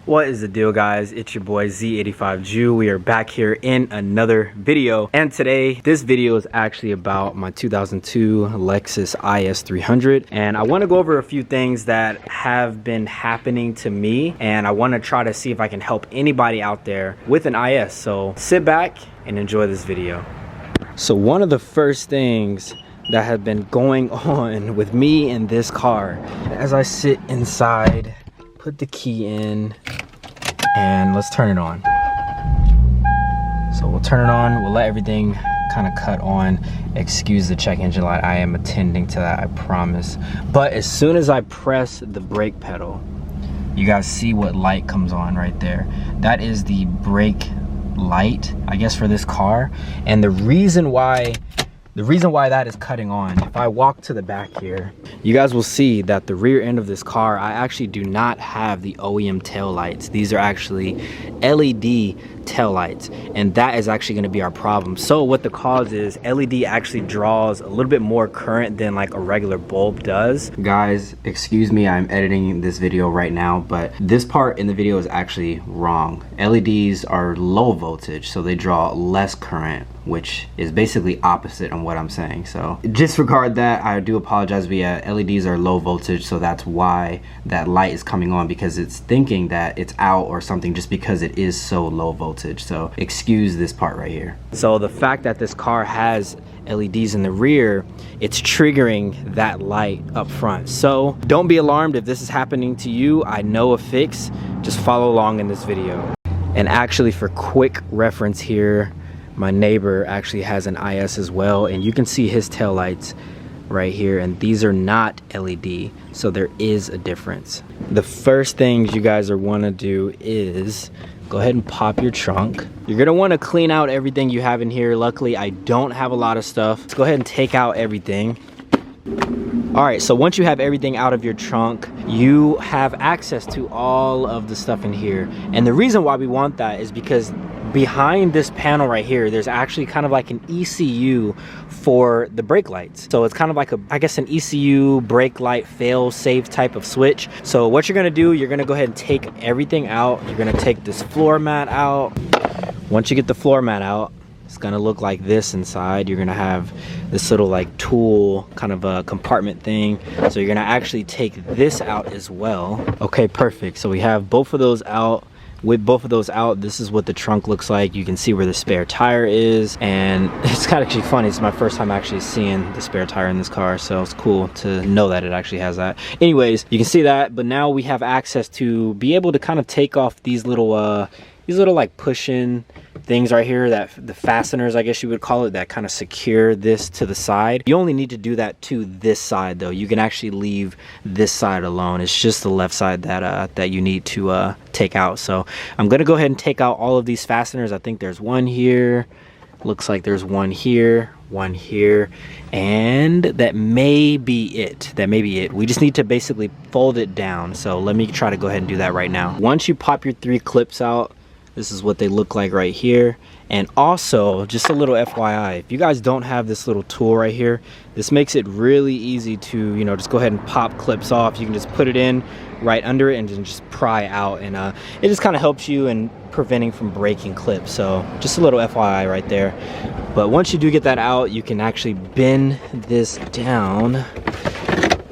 What is the deal, guys? It's your boy Z85 Jew. We are back here in another video, and today this video is actually about my 2002 Lexus IS300, and I want to go over a few things that have been happening to me, and I want to try to see if I can help anybody out there with an IS. So sit back and enjoy this video. So one of the first things that have been going on with me in this car, as I sit inside, put the key in, and let's turn it on. So we'll turn it on, we'll let everything kind of cut on. Excuse the check engine light, I am attending to that, I promise. But as soon as I press the brake pedal, you guys see what light comes on right there. That is the brake light, I guess, for this car. And the reason why that is cutting on, if I walk to the back here, you guys will see that the rear end of this car, I actually do not have the OEM tail lights. These are actually LED tail lights, and that is actually going to be our problem. So what the cause is, LED actually draws a little bit more current than like a regular bulb does. Guys, excuse me, I'm editing this video right now, but this part in the video is actually wrong. LEDs are low voltage, so they draw less current, which is basically opposite on what I'm saying. So disregard that. I do apologize, but yeah, LEDs are low voltage, so that's why that light is coming on, because it's thinking that it's out or something just because it is so low voltage. So excuse this part right here. So the fact that this car has LEDs in the rear, it's triggering that light up front. So don't be alarmed if this is happening to you. I know a fix. Just follow along in this video. And actually, for quick reference here, my neighbor actually has an IS as well, and you can see his taillights right here, and these are not LED, so there is a difference. The first things you guys are want to do is go ahead and pop your trunk. You're gonna want to clean out everything you have in here. Luckily, I don't have a lot of stuff. Let's go ahead and take out everything. All right, so once you have everything out of your trunk, you have access to all of the stuff in here. And the reason why we want that is because behind this panel right here, there's actually kind of like an ECU for the brake lights. So it's kind of like I guess an ECU brake light fail safe type of switch. So what you're gonna do, you're gonna go ahead and take everything out. You're gonna take this floor mat out. Once you get the floor mat out, it's gonna look like this inside. You're gonna have this little like tool kind of a compartment thing. So you're gonna actually take this out as well. Okay, perfect. So we have both of those out. With both of those out, this is what the trunk looks like. You can see where the spare tire is, and it's kind of actually funny. It's my first time actually seeing the spare tire in this car, so it's cool to know that it actually has that. Anyways, you can see that, but now we have access to be able to kind of take off these little like push-in things right here, that the fasteners, I guess you would call it, that kind of secure this to the side. You only need to do that to this side though. You can actually leave this side alone. It's just the left side that you need to take out. So I'm gonna go ahead and take out all of these fasteners. I think there's one here, looks like there's one here, and that may be it. We just need to basically fold it down. So let me try to go ahead and do that right now. Once you pop your 3 clips out, this is what they look like right here. And also, just a little FYI, if you guys don't have this little tool right here, this makes it really easy to, you know, just go ahead and pop clips off. You can just put it in right under it and then just pry out, and it just kind of helps you in preventing from breaking clips. So just a little FYI right there. But once you do get that out, you can actually bend this down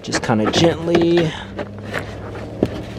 just kind of gently.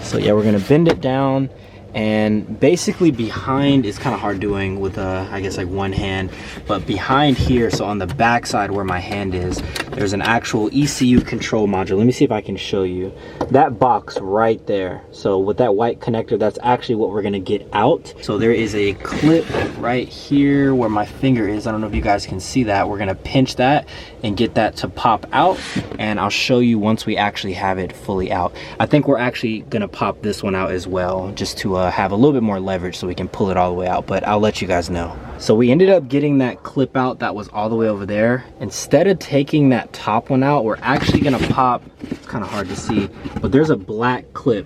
So yeah, we're gonna bend it down. And basically behind is kind of hard doing with I guess like one hand, but behind here, so on the back side where my hand is, there's an actual ECU control module. Let me see if I can show you that box right there. So with that white connector, that's actually what we're gonna get out. So there is a clip right here where my finger is. I don't know if you guys can see that. We're gonna pinch that and get that to pop out, and I'll show you once we actually have it fully out. I think we're actually gonna pop this one out as well, just to have a little bit more leverage so we can pull it all the way out, but I'll let you guys know. So we ended up getting that clip out that was all the way over there. Instead of taking that top one out, we're actually gonna pop, it's kind of hard to see, but there's a black clip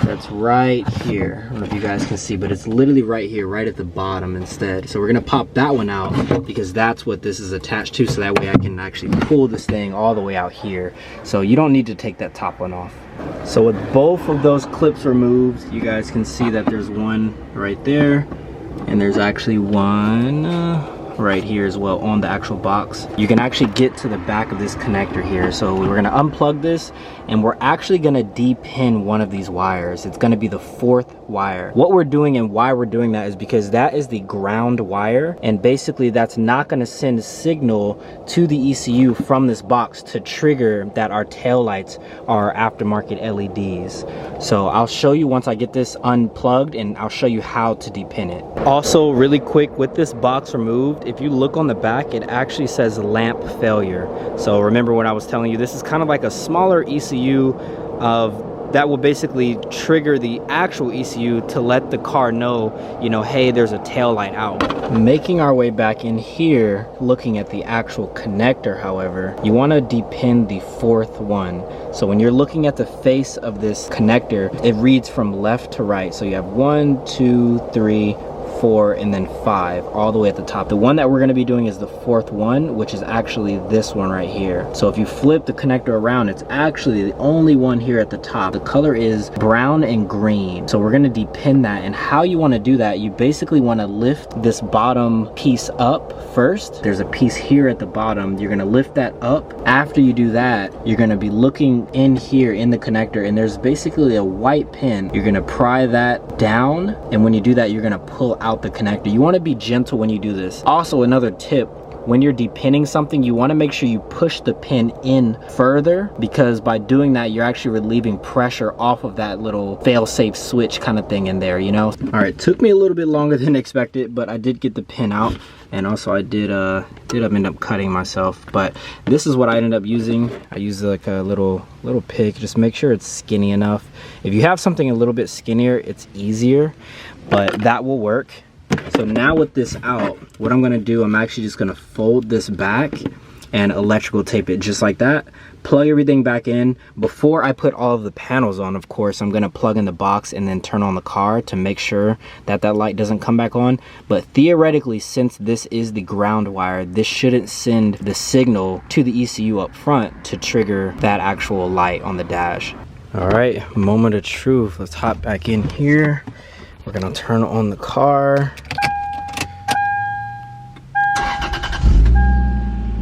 that's right here. I don't know if you guys can see, but it's literally right here, right at the bottom instead. So we're gonna pop that one out because that's what this is attached to, so that way I can actually pull this thing all the way out here. So you don't need to take that top one off. So with both of those clips removed, you guys can see that there's one right there, and there's actually one right here as well on the actual box. You can actually get to the back of this connector here. So we're gonna unplug this, and we're actually gonna de-pin one of these wires. It's gonna be the 4th wire. What we're doing and why we're doing that is because that is the ground wire, and basically that's not gonna send signal to the ECU from this box to trigger that our tail lights are aftermarket LEDs. So I'll show you once I get this unplugged, and I'll show you how to de-pin it. Also, really quick, with this box removed, if you look on the back, it actually says lamp failure. So remember what I was telling you, this is kind of like a smaller ECU that will basically trigger the actual ECU to let the car know, you know, hey, there's a tail light out. Making our way back in here, looking at the actual connector, however, you want to de-pin the 4th one. So when you're looking at the face of this connector, it reads from left to right. So you have 1, 2, 3, 4, and then 5 all the way at the top. The one that we're going to be doing is the 4th one, which is actually this one right here. So if you flip the connector around, it's actually the only one here at the top. The color is brown and green. So we're going to de-pin that, and how you want to do that, you basically want to lift this bottom piece up first. There's a piece here at the bottom. You're going to lift that up. After you do that, you're going to be looking in here in the connector, and there's basically a white pin. You're going to pry that down, and when you do that, you're going to pull out the connector. You want to be gentle when you do this. Also, another tip, when you're de-pinning something, you want to make sure you push the pin in further, because by doing that, you're actually relieving pressure off of that little fail-safe switch kind of thing in there, you know? All right, took me a little bit longer than expected, but I did get the pin out, and also I did end up cutting myself. But this is what I ended up using. I used like a little pick. Just make sure it's skinny enough. If you have something a little bit skinnier, it's easier, but that will work. So now with this out, what I'm gonna do, I'm actually just gonna fold this back and electrical tape it just like that. Plug everything back in. Before I put all of the panels on, of course, I'm gonna plug in the box and then turn on the car to make sure that that light doesn't come back on. But theoretically, since this is the ground wire, this shouldn't send the signal to the ECU up front to trigger that actual light on the dash. All right, moment of truth. Let's hop back in here. We're gonna turn on the car.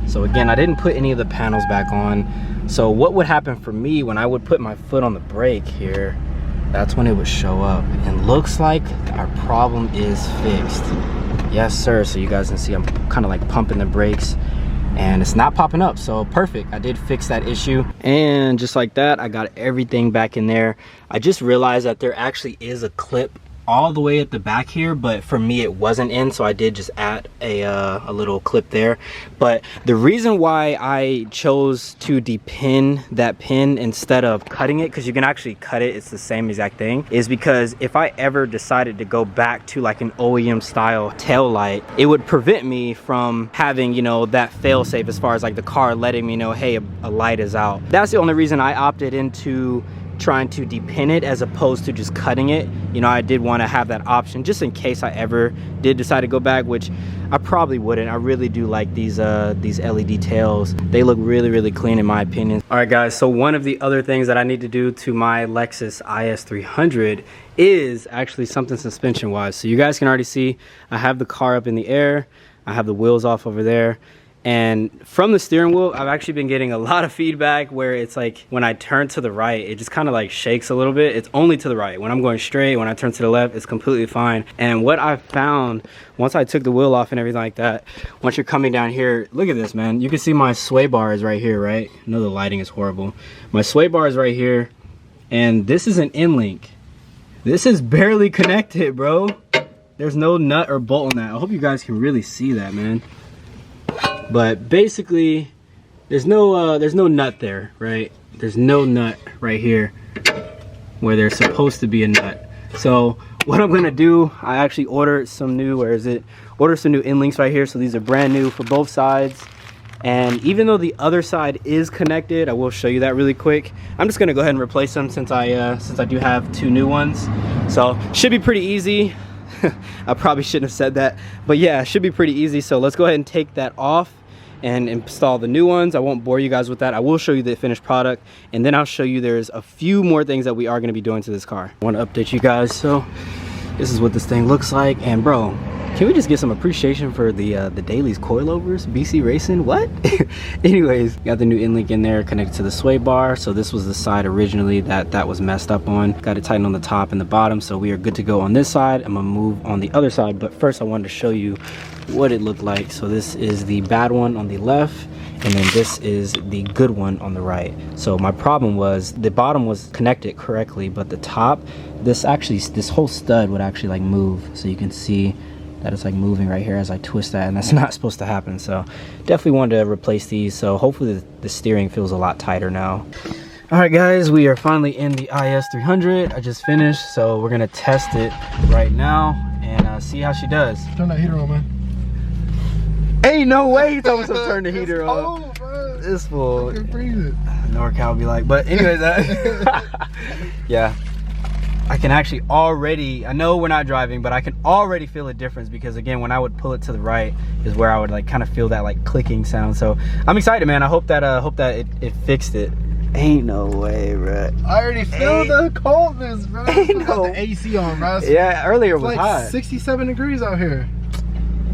So again, I didn't put any of the panels back on. So what would happen for me when I would put my foot on the brake here, that's when it would show up. And looks like our problem is fixed. Yes, sir. So you guys can see I'm kind of like pumping the brakes and it's not popping up. So perfect, I did fix that issue. And just like that, I got everything back in there. I just realized that there actually is a clip all the way at the back here, but for me it wasn't in, so I did just add a little clip there. But the reason why I chose to de-pin that pin instead of cutting it, because you can actually cut it, it's the same exact thing, is because if I ever decided to go back to like an OEM style tail light, it would prevent me from having, you know, that fail safe as far as like the car letting me know, hey, a light is out. That's the only reason I opted into trying to de-pin it as opposed to just cutting it. You know, I did want to have that option just in case I ever did decide to go back, which I probably wouldn't. I really do like these LED tails. They look really, really clean in my opinion. All right, guys, so one of the other things that I need to do to my Lexus IS300 is actually something suspension wise. So you guys can already see I have the car up in the air. I have the wheels off over there. And from the steering wheel, I've actually been getting a lot of feedback where it's like when I turn to the right, it just kind of like shakes a little bit. It's only to the right. When I'm going straight, when I turn to the left, it's completely fine. And what I found, once I took the wheel off and everything like that, once you're coming down here, look at this, man. You can see my sway bar is right here, right? I know the lighting is horrible. My sway bar is right here, and this is an in-link. This is barely connected, bro. There's no nut or bolt on that. I hope you guys can really see that, man. But basically, there's no nut there, right? There's no nut right here where there's supposed to be a nut. So what I'm gonna do, I actually ordered some new, ordered some new in links right here. So these are brand new for both sides. And even though the other side is connected, I will show you that really quick. I'm just gonna go ahead and replace them since I do have 2 new ones. So should be pretty easy. I probably shouldn't have said that, but yeah, it should be pretty easy. So let's go ahead and take that off and install the new ones. I won't bore you guys with that. I will show you the finished product, and then I'll show you there's a few more things that we are gonna be doing to this car. I wanna update you guys. So this is what this thing looks like. And bro, can we just get some appreciation for the Dailies coilovers? BC Racing, what? Anyways, got the new in-link in there connected to the sway bar. So this was the side originally that was messed up on. Got it tightened on the top and the bottom, so we are good to go on this side. I'm gonna move on the other side, but first I wanted to show you what it looked like. So this is the bad one on the left, and then this is the good one on the right. So my problem was the bottom was connected correctly, but the top, this whole stud would actually like move. So you can see that it's like moving right here as I twist that, and that's not supposed to happen. So definitely wanted to replace these. So hopefully the steering feels a lot tighter now. All right guys, we are finally in the IS300. I just finished, so we're gonna test it right now and see how she does. Turn that heater on, man. Ain't no way he told me to turn the heater on. Oh, bro. This fool. I can breathe it. NorCal will be like, but anyways, yeah. I can actually already, I know we're not driving, but I can already feel a difference, because again, when I would pull it to the right is where I would like kind of feel that like clicking sound. So I'm excited, man. I hope that it fixed it. Ain't no way, bro. I already feel the coldness, bro. Ain't no. Got the AC on, bro. Yeah, earlier was like hot. 67 degrees out here.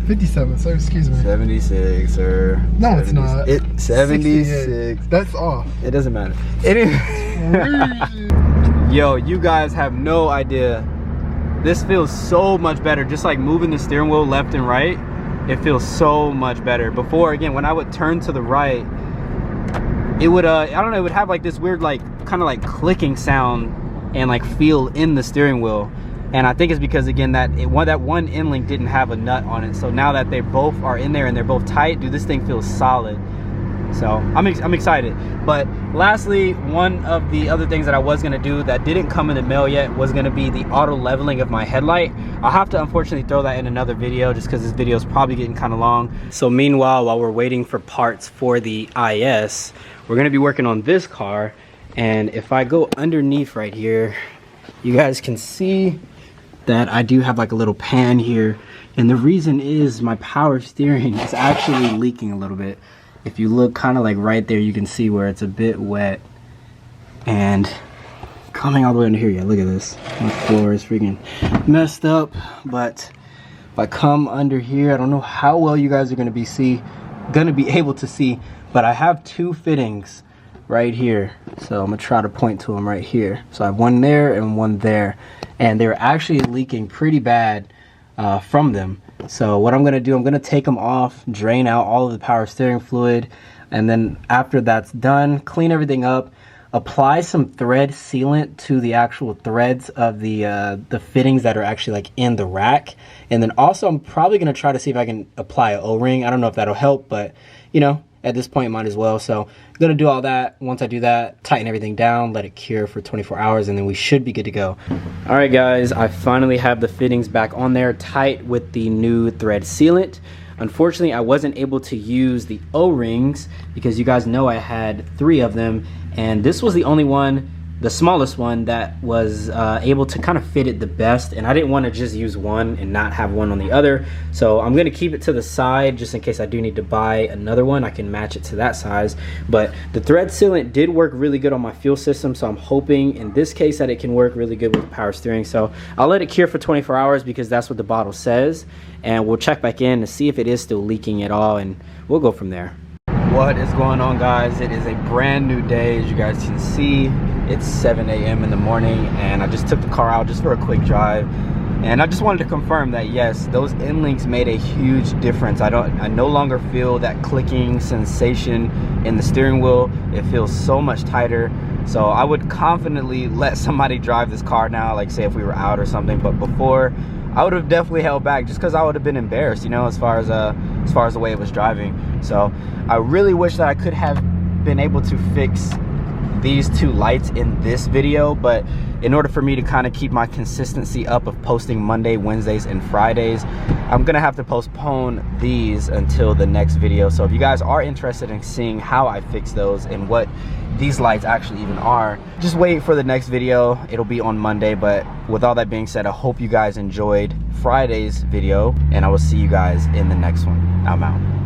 57, so excuse me. 76, sir. No, it's not. It's 76. That's off. It doesn't matter. Yo, you guys have no idea. This feels so much better. Just like moving the steering wheel left and right, it feels so much better. Before, again, when I would turn to the right, it would I don't know, it would have like this weird like kind of like clicking sound and like feel in the steering wheel. And I think it's because, again, that one in-link didn't have a nut on it. So now that they both are in there and they're both tight, dude, this thing feels solid. So I'm excited. But lastly, one of the other things that I was gonna do that didn't come in the mail yet was gonna be the auto leveling of my headlight. I'll have to unfortunately throw that in another video, just because this video is probably getting kind of long. So meanwhile, while we're waiting for parts for the IS, we're gonna be working on this car. And if I go underneath right here, you guys can see that I do have like a little pan here, and the reason is my power steering is actually leaking a little bit. If you look kind of like right there, you can see where it's a bit wet and coming all the way under here. Yeah, look at this. My floor is freaking messed up. But if I come under here, I don't know how well you guys are gonna be able to see, but I have 2 fittings right here. So I'm gonna try to point to them right here. So I have one there and one there, and they're actually leaking pretty bad from them. So what I'm gonna do, I'm gonna take them off, drain out all of the power steering fluid, and then after that's done, clean everything up, apply some thread sealant to the actual threads of the fittings that are actually like in the rack. And then also I'm probably gonna try to see if I can apply an O-ring. I don't know if that'll help, but you know, at this point might as well. So I'm gonna do all that. Once I do that, tighten everything down, let it cure for 24 hours, and then we should be good to go. All right guys, I finally have the fittings back on there tight with the new thread sealant. Unfortunately, I wasn't able to use the O-rings because you guys know I had 3 of them, and this was the only one, the smallest one, that was able to kind of fit it the best, and I didn't want to just use one and not have one on the other. So I'm going to keep it to the side just in case I do need to buy another one. I can match it to that size. But the thread sealant did work really good on my fuel system, so I'm hoping in this case that it can work really good with the power steering. So I'll let it cure for 24 hours because that's what the bottle says, and we'll check back in to see if it is still leaking at all, and we'll go from there. What is going on, guys? It is a brand new day. As you guys can see, it's 7 a.m. in the morning, and I just took the car out just for a quick drive, and I just wanted to confirm that yes, those in-links made a huge difference. I no longer feel that clicking sensation in the steering wheel. It feels so much tighter. So I would confidently let somebody drive this car now, like say if we were out or something. But before, I would have definitely held back just because I would have been embarrassed, you know, as far as the way it was driving. So I really wish that I could have been able to fix these two lights in this video, but in order for me to kind of keep my consistency up of posting Monday, Wednesdays, and Fridays, I'm gonna have to postpone these until the next video. So if you guys are interested in seeing how I fix those and what these lights actually even are, just wait for the next video. It'll be on Monday. But with all that being said, I hope you guys enjoyed Friday's video, and I will see you guys in the next one. I'm out.